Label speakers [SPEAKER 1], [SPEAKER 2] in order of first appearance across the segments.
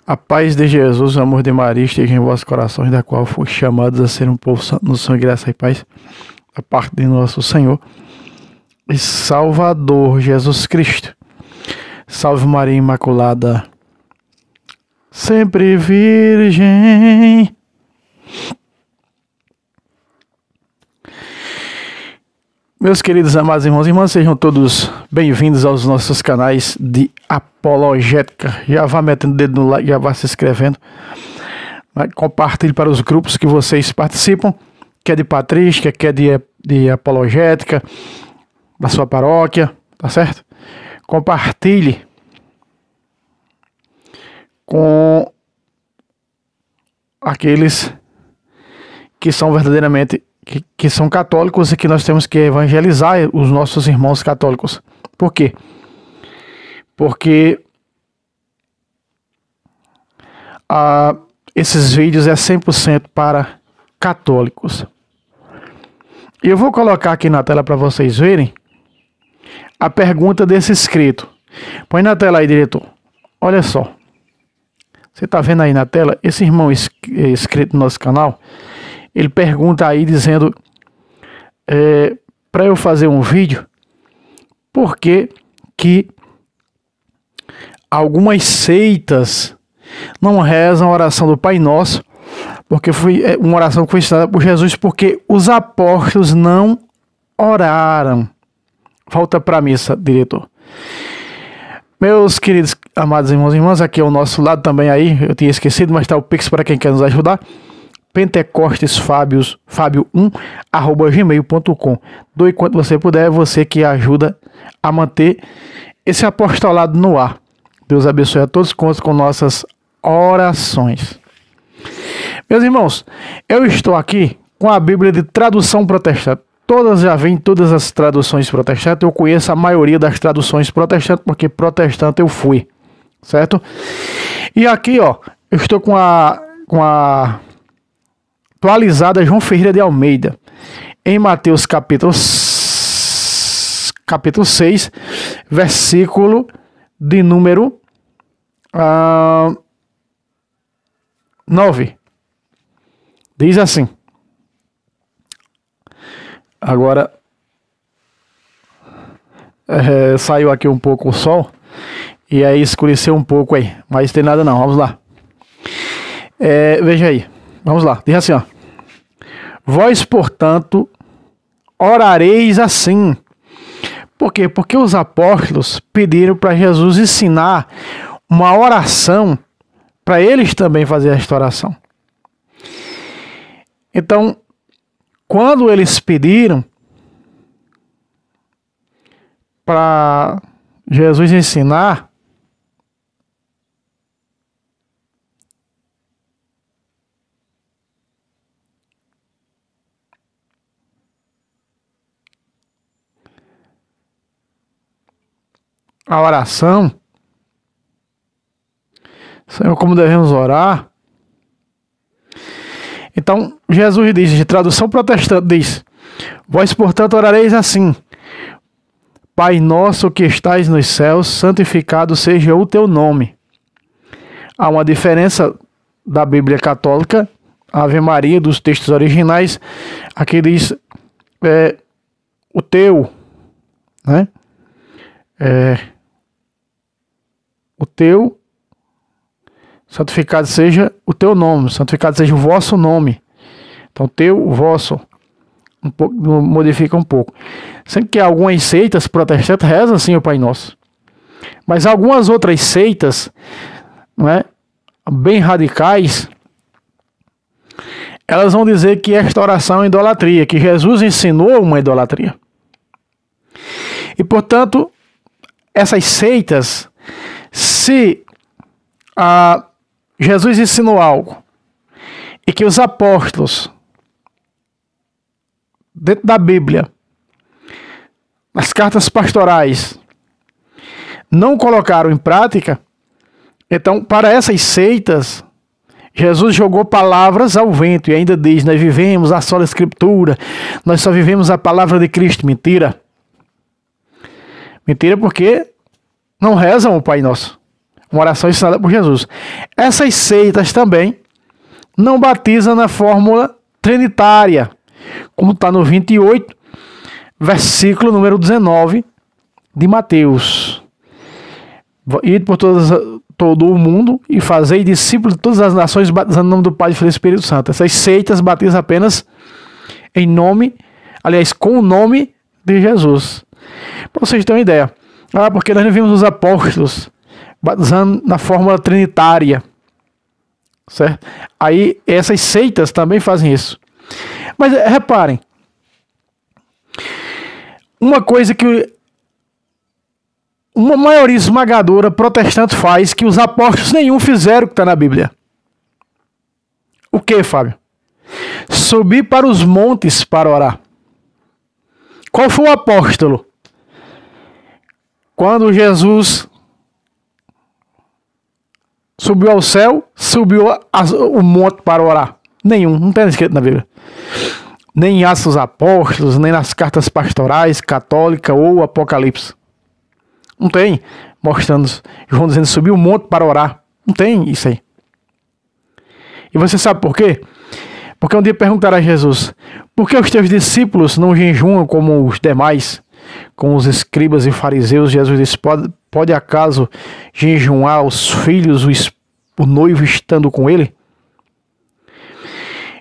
[SPEAKER 1] A paz de Jesus, o amor de Maria esteja em vossos corações, da qual fomos chamados a ser um povo santo no sangue, graça e paz, da parte de nosso Senhor e Salvador Jesus Cristo. Salve Maria Imaculada, sempre Virgem. Meus queridos amados irmãos e irmãs, sejam todos bem-vindos aos nossos canais de apologética. Já vá metendo o dedo no like, já vá se inscrevendo. Compartilhe para os grupos que vocês participam, que é de patrística, que é de apologética, da sua paróquia, tá certo? Compartilhe com aqueles que são verdadeiramente que são católicos e que nós temos que evangelizar os nossos irmãos católicos. Por quê? Porque esses vídeos é 100% para católicos. E eu vou colocar aqui na tela para vocês verem a pergunta desse inscrito. Põe na tela aí, diretor. Olha só. Você está vendo aí na tela? Esse irmão inscrito no nosso canal, ele pergunta aí dizendo para eu fazer um vídeo por que algumas seitas não rezam a oração do Pai Nosso, porque foi uma oração que foi ensinada por Jesus, porque os apóstolos não oraram. Volta para a missa, diretor. Meus queridos amados irmãos e irmãs, aqui é o nosso lado também aí, eu tinha esquecido, mas está o Pix para quem quer nos ajudar. pentecostesfabios@gmail.com. Doe quanto você puder, você que ajuda a manter esse apostolado no ar. Deus abençoe a todos, conte com nossas orações. Meus irmãos, eu estou aqui com a Bíblia de tradução protestante. Todas as traduções protestantes, eu conheço a maioria das traduções protestantes, porque protestante eu fui, certo? E aqui, ó, eu estou com a atualizada João Ferreira de Almeida, em Mateus capítulo 6, versículo de número 9. Diz assim. Agora saiu aqui um pouco o sol e aí escureceu um pouco aí, mas tem nada não, vamos lá. Veja aí, vamos lá, diz assim, ó. Vós, portanto, orareis assim. Por quê? Porque os apóstolos pediram para Jesus ensinar uma oração para eles também fazer esta oração. Então, quando eles pediram para Jesus ensinar, a oração, Senhor, como devemos orar. Então, Jesus diz, de tradução protestante, diz: vós, portanto, orareis assim: Pai nosso que estais nos céus, santificado seja o teu nome. Há uma diferença da Bíblia católica, Ave Maria, dos textos originais. Aqui diz o teu, né? O teu, santificado seja o teu nome, santificado seja o vosso nome. Então, teu, o vosso, um pouco, modifica um pouco. Sendo que algumas seitas protestantes rezam assim o Pai Nosso. Mas algumas outras seitas, não é, bem radicais, elas vão dizer que esta oração é idolatria, que Jesus ensinou uma idolatria. E, portanto, essas seitas, se Jesus ensinou algo e que os apóstolos, dentro da Bíblia, nas cartas pastorais, não colocaram em prática, então, para essas seitas, Jesus jogou palavras ao vento e ainda diz: nós vivemos a sola Escritura, nós só vivemos a palavra de Cristo. Mentira. Mentira, porque não rezam o Pai Nosso. Uma oração ensinada por Jesus. Essas seitas também não batizam na fórmula trinitária, como está no 28, versículo número 19 de Mateus. Ide por todo o mundo e fazei discípulos de todas as nações, batizando no nome do Pai, do Filho e do Espírito Santo. Essas seitas batizam apenas em nome, aliás, com o nome de Jesus. Para vocês terem uma ideia. Porque nós não vimos os apóstolos batizando na fórmula trinitária. Certo? Aí essas seitas também fazem isso. Mas reparem. Uma coisa que uma maioria esmagadora protestante faz, que os apóstolos nenhum fizeram, que está na Bíblia. O que, Fábio? Subir para os montes para orar. Qual foi o apóstolo? Quando Jesus subiu ao céu, subiu o monte para orar. Nenhum, não tem escrito na Bíblia. Nem em Atos dos Apóstolos, nem nas cartas pastorais, católica ou Apocalipse. Não tem, mostrando João dizendo subiu o monte para orar. Não tem isso aí. E você sabe por quê? Porque um dia perguntaram a Jesus: por que os teus discípulos não jejuam como os demais, como os escribas e fariseus? Jesus disse: pode acaso jejuar os filhos, o noivo estando com ele?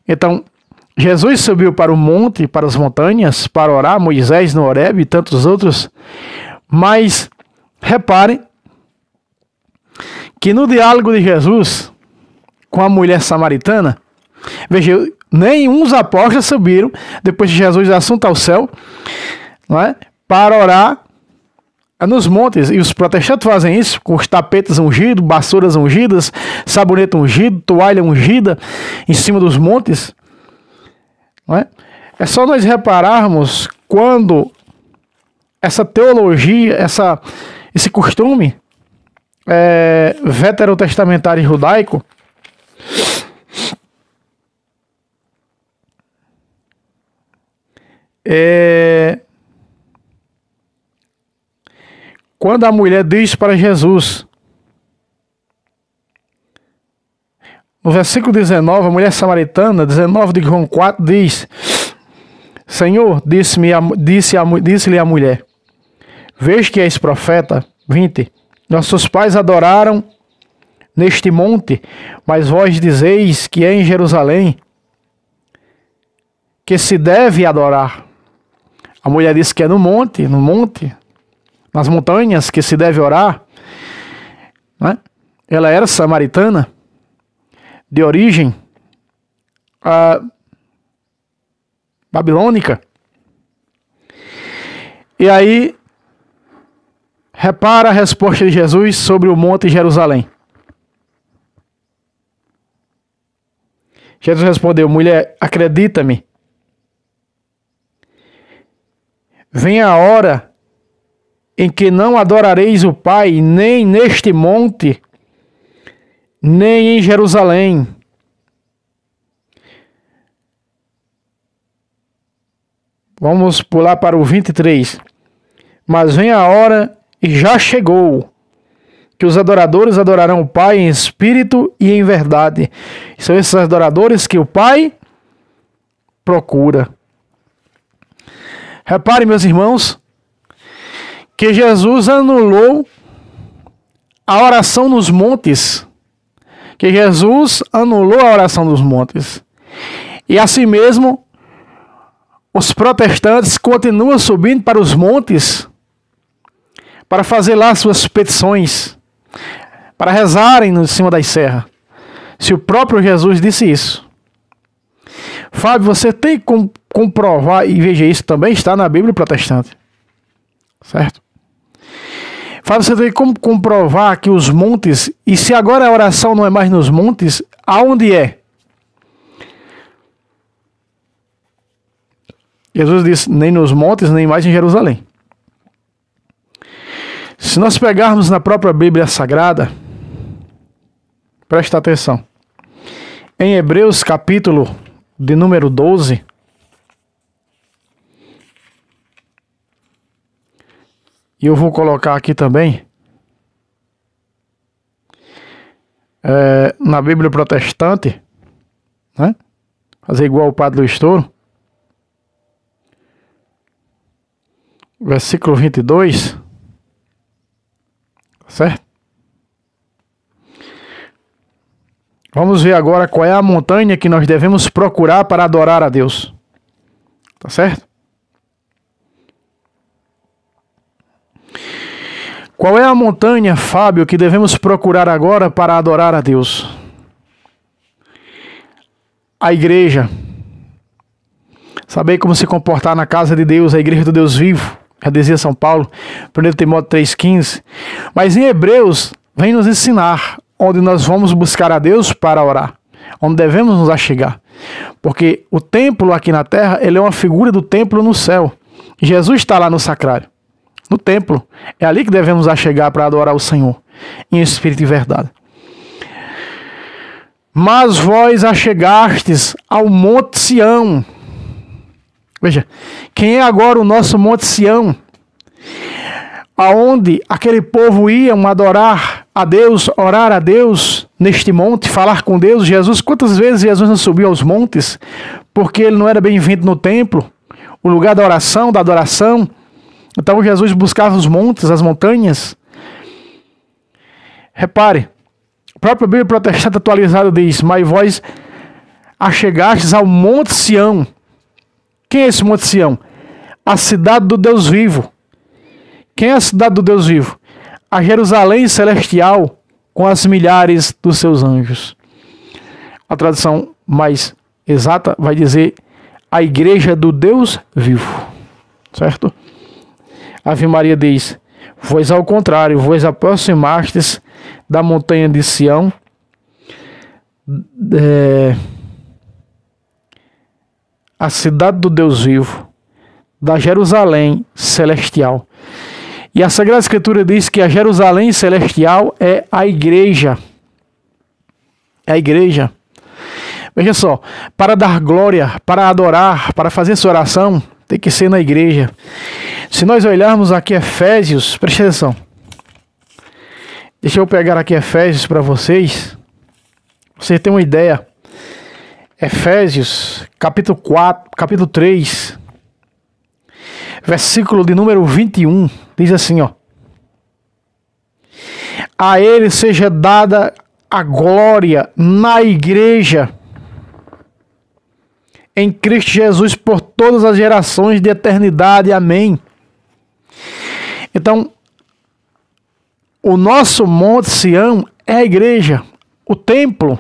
[SPEAKER 1] Então, Jesus subiu para o monte, para as montanhas, para orar, Moisés no Horebe e tantos outros, mas reparem que no diálogo de Jesus com a mulher samaritana, veja, nenhum dos apóstolos subiram, depois de Jesus assunto ao céu, não é? Para orar nos montes. E os protestantes fazem isso com os tapetes ungidos, vassouras ungidas, sabonete ungido, toalha ungida em cima dos montes. Não é? É só nós repararmos quando essa teologia, esse costume veterotestamentário judaico quando a mulher diz para Jesus, no versículo 19, a mulher samaritana, 19 de João 4, diz: Senhor, disse-lhe a mulher, vês que és profeta. 20, nossos pais adoraram neste monte, mas vós dizeis que é em Jerusalém que se deve adorar. A mulher disse que é no monte, nas montanhas que se deve orar. Né? Ela era samaritana, de origem babilônica. E aí, repara a resposta de Jesus sobre o monte Jerusalém. Jesus respondeu: mulher, acredita-me, vem a hora em que não adorareis o Pai, nem neste monte, nem em Jerusalém. Vamos pular para o 23. Mas vem a hora, e já chegou, que os adoradores adorarão o Pai em espírito e em verdade. São esses adoradores que o Pai procura. Repare, meus irmãos, que Jesus anulou a oração nos montes. Que Jesus anulou a oração dos montes. E assim mesmo, os protestantes continuam subindo para os montes para fazer lá suas petições, para rezarem em cima das serras. Se o próprio Jesus disse isso. Fábio, você tem que comprovar, e veja, isso também está na Bíblia protestante. Certo? Fábio, você tem que comprovar que os montes, e se agora a oração não é mais nos montes, aonde é? Jesus disse, nem nos montes, nem mais em Jerusalém. Se nós pegarmos na própria Bíblia Sagrada, presta atenção, em Hebreus capítulo de número 12, e eu vou colocar aqui também, na Bíblia protestante, né? Fazer igual o Padre Luiz Toro. Versículo 22. Certo? Vamos ver agora qual é a montanha que nós devemos procurar para adorar a Deus. Tá certo? Qual é a montanha, Fábio, que devemos procurar agora para adorar a Deus? A igreja. Saber como se comportar na casa de Deus, a igreja do Deus vivo. Já dizia São Paulo, 1 Timóteo 3,15. Mas em Hebreus, vem nos ensinar onde nós vamos buscar a Deus para orar. Onde devemos nos achegar. Porque o templo aqui na terra, ele é uma figura do templo no céu. Jesus está lá no sacrário. No templo. É ali que devemos achegar para adorar o Senhor. Em espírito e verdade. Mas vós achegastes ao Monte Sião. Veja, quem é agora o nosso Monte Sião? Aonde aquele povo ia adorar a Deus, orar a Deus neste monte, falar com Deus. Jesus, quantas vezes Jesus não subiu aos montes? Porque ele não era bem-vindo no templo, o lugar da oração, da adoração. Então Jesus buscava os montes, as montanhas. Repare, a própria Bíblia Protestante atualizada diz: mas vós achegastes ao Monte Sião. Quem é esse Monte Sião? A cidade do Deus vivo. Quem é a cidade do Deus vivo? A Jerusalém celestial com as milhares dos seus anjos. A tradução mais exata vai dizer a igreja do Deus vivo. Certo? A Ave Maria diz: vós ao contrário, vós aproximastes da montanha de Sião, a cidade do Deus vivo, da Jerusalém celestial. E a Sagrada Escritura diz que a Jerusalém celestial é a igreja. É a igreja. Veja só, para dar glória, para adorar, para fazer sua oração, tem que ser na igreja. Se nós olharmos aqui Efésios, preste atenção. Deixa eu pegar aqui Efésios para vocês. Você tem uma ideia. Efésios, capítulo 4, capítulo 3, versículo de número 21, diz assim, ó: a ele seja dada a glória na igreja, em Cristo Jesus, por todas as gerações de eternidade. Amém. Então, o nosso Monte Sião é a igreja, o templo,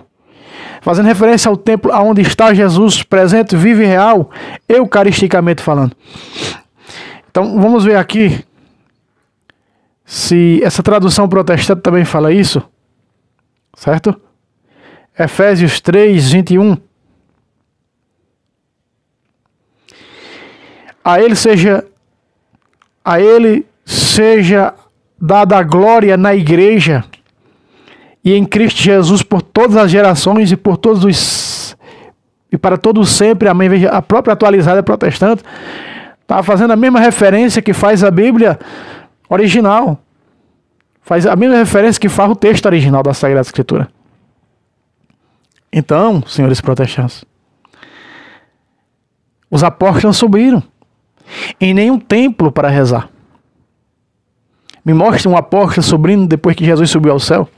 [SPEAKER 1] fazendo referência ao templo onde está Jesus presente, vivo e real, eucaristicamente falando. Então, vamos ver aqui se essa tradução protestante também fala isso, certo? Efésios 3, 21. A ele seja dada a glória na igreja e em Cristo Jesus por todas as gerações e por todos os e para todos sempre. Amém. Veja, a própria atualizada protestante está fazendo a mesma referência que faz a Bíblia original. Faz a mesma referência que faz o texto original da Sagrada Escritura. Então, senhores protestantes, os apóstolos não subiram em nenhum templo para rezar. Me mostre um apóstolo subindo depois que Jesus subiu ao céu.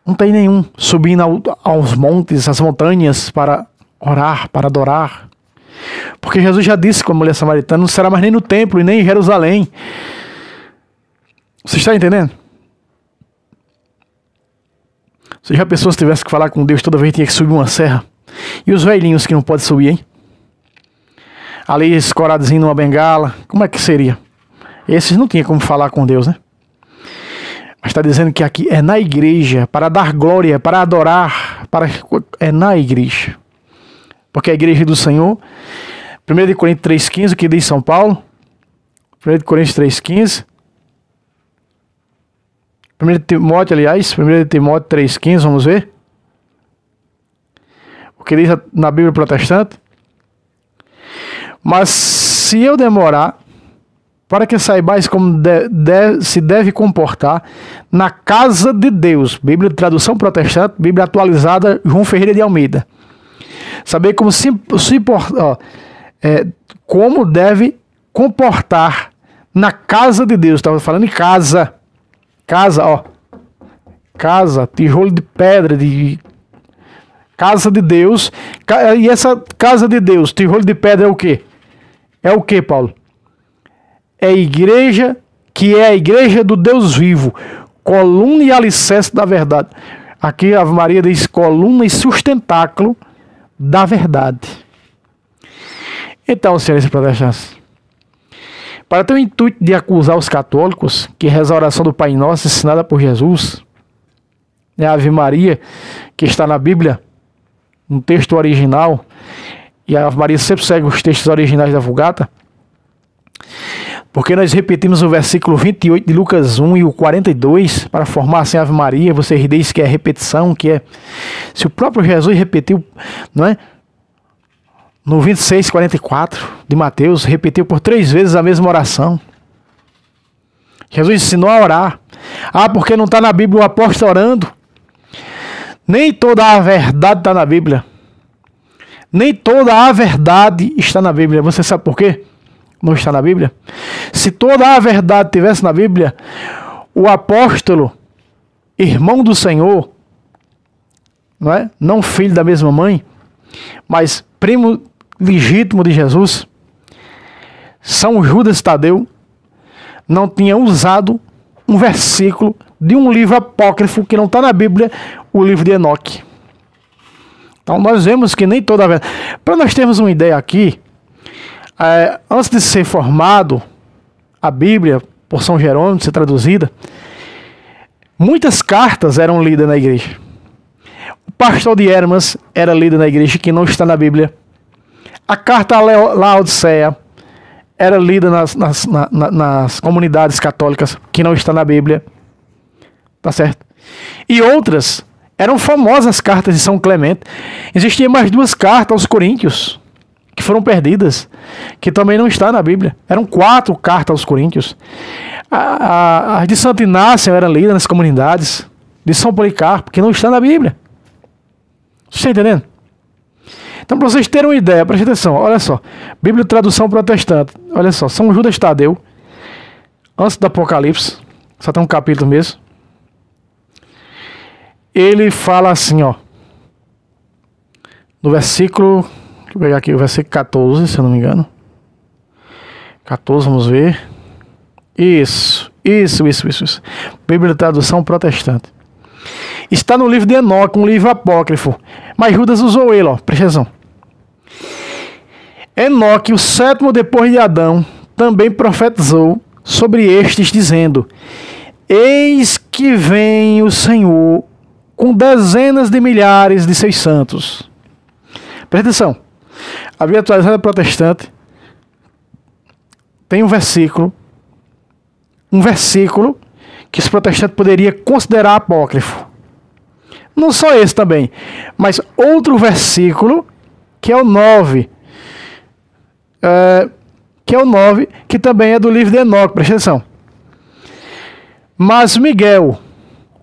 [SPEAKER 1] Não tem nenhum subindo aos montes, às montanhas para orar, para adorar. Porque Jesus já disse com a mulher samaritana: não será mais nem no templo e nem em Jerusalém. Você está entendendo? Se já pessoas tivessem que falar com Deus toda vez tinha que subir uma serra. E os velhinhos que não podem subir, hein? Ali escoradozinho numa bengala, como é que seria? Esses não tinham como falar com Deus, né? Mas está dizendo que aqui é na igreja, para dar glória, para adorar, é na igreja. Porque a igreja do Senhor, 1 Coríntios 3,15, o que diz São Paulo? 1 Coríntios 3,15. 1 Timóteo, aliás, 1 Timóteo 3,15, vamos ver. O que diz na Bíblia Protestante? Mas se eu demorar, para que saibais como se deve comportar na casa de Deus. Bíblia de tradução protestante, Bíblia atualizada, João Ferreira de Almeida. Saber como como deve comportar na casa de Deus. Estava falando em casa. Casa, ó. Casa, tijolo de pedra, de casa de Deus. E essa casa de Deus, tijolo de pedra é o quê? É o quê, Paulo? É a igreja, que é a igreja do Deus vivo, coluna e alicerce da verdade. Aqui a Ave Maria diz coluna e sustentáculo da verdade. Então, senhores protestantes, para ter o intuito de acusar os católicos que reza a oração do Pai Nosso ensinada por Jesus, é a Ave Maria, que está na Bíblia, no texto original, e a Ave Maria sempre segue os textos originais da Vulgata, porque nós repetimos o versículo 28 de Lucas 1 e o 42 para formar assim a Ave Maria. Vocês dizem que é repetição, que é... Se o próprio Jesus repetiu, não é? No 26:44 de Mateus, repetiu por 3 vezes a mesma oração. Jesus ensinou a orar. Ah, porque não está na Bíblia o apóstolo orando? Nem toda a verdade está na Bíblia. Nem toda a verdade está na Bíblia. Você sabe por quê? Não está na Bíblia? Se toda a verdade estivesse na Bíblia, o apóstolo, irmão do Senhor, não é? Não filho da mesma mãe, mas primo legítimo de Jesus, São Judas Tadeu, não tinha usado um versículo de um livro apócrifo que não está na Bíblia, o livro de Enoque. Então nós vemos que nem toda a verdade... Para nós termos uma ideia aqui, antes de ser formado a Bíblia por São Jerônimo, de ser traduzida, muitas cartas eram lidas na igreja. O Pastor de Hermas era lido na igreja, que não está na Bíblia. A carta a Laodiceia era lida nas comunidades católicas, que não está na Bíblia. Tá certo? E outras eram famosas cartas de São Clemente. Existiam mais 2 cartas aos Coríntios, que foram perdidas, que também não está na Bíblia. Eram 4 cartas aos Coríntios. As de Santo Inácio eram lidas nas comunidades, de São Policarpo, que não está na Bíblia. Você está entendendo? Então, para vocês terem uma ideia, preste atenção, olha só. Bíblia de tradução protestante, olha só, São Judas Tadeu, antes do Apocalipse, só tem um capítulo mesmo. Ele fala assim, ó, no versículo, deixa eu pegar aqui o versículo 14, se eu não me engano. 14, vamos ver. Isso. Bíblia de tradução protestante. Está no livro de Enoque, um livro apócrifo. Mas Judas usou ele, ó, presta atenção. Enoque, o 7º depois de Adão, também profetizou sobre estes, dizendo: Eis que vem o Senhor com dezenas de milhares de seus santos. Presta atenção. A Bíblia atualizada protestante tem um versículo que os protestantes poderiam considerar apócrifo. Não só esse também, mas outro versículo, que é o 9, que também é do livro de Enoque, presta atenção. Mas Miguel,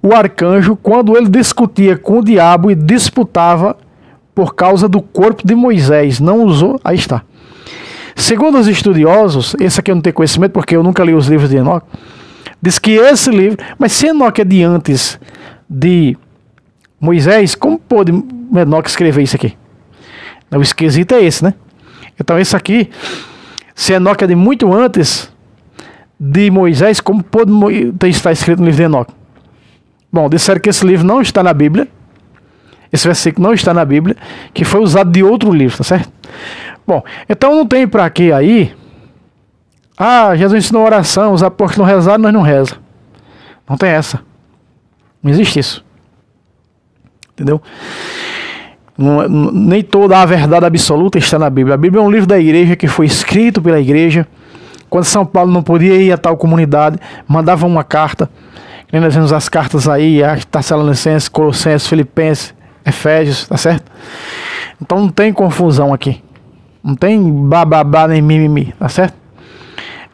[SPEAKER 1] o arcanjo, quando ele discutia com o diabo e disputava por causa do corpo de Moisés, não usou, aí está. Segundo os estudiosos, esse aqui eu não tenho conhecimento porque eu nunca li os livros de Enoque, diz que esse livro, mas se Enoque é de antes de Moisés, como pôde Enoque escrever isso aqui? O esquisito é esse, né? Então esse aqui, se Enoque é de muito antes de Moisés, como pôde estar escrito no livro de Enoque? Bom, disseram que esse livro não está na Bíblia, esse versículo não está na Bíblia, que foi usado de outro livro, tá certo? Bom, então não tem para quê aí? Ah, Jesus ensinou oração, os apóstolos não rezaram, nós não reza. Não tem essa. Não existe isso. Entendeu? Nem toda a verdade absoluta está na Bíblia. A Bíblia é um livro da igreja que foi escrito pela igreja. Quando São Paulo não podia ir a tal comunidade, mandava uma carta. Nós vemos as cartas aí, a Tessalonicenses, Colossenses, Filipenses, Efésios, tá certo? Então não tem confusão aqui. Não tem bababá nem mimimi, tá certo?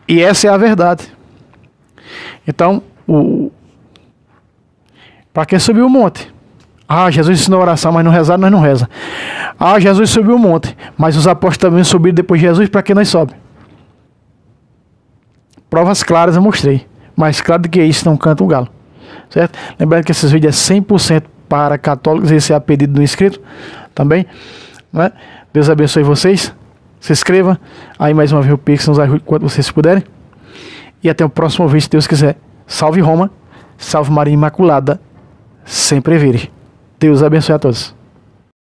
[SPEAKER 1] E essa é a verdade. Então, para quem subiu o monte? Ah, Jesus ensinou oração, mas não rezar, nós não reza. Ah, Jesus subiu o monte, mas os apóstolos também subiram depois de Jesus, para que nós sobe? Provas claras eu mostrei. Mais claro do que isso, não canta um galo. Certo? Lembrando que esses vídeos é 100% para católicos, esse é a pedido do inscrito também. Né? Deus abençoe vocês. Se inscreva. Aí mais uma vez o Pix nos ajude quanto vocês puderem. E até o próximo vídeo, se Deus quiser. Salve Roma, salve Maria Imaculada, sempre vire. Deus abençoe a todos.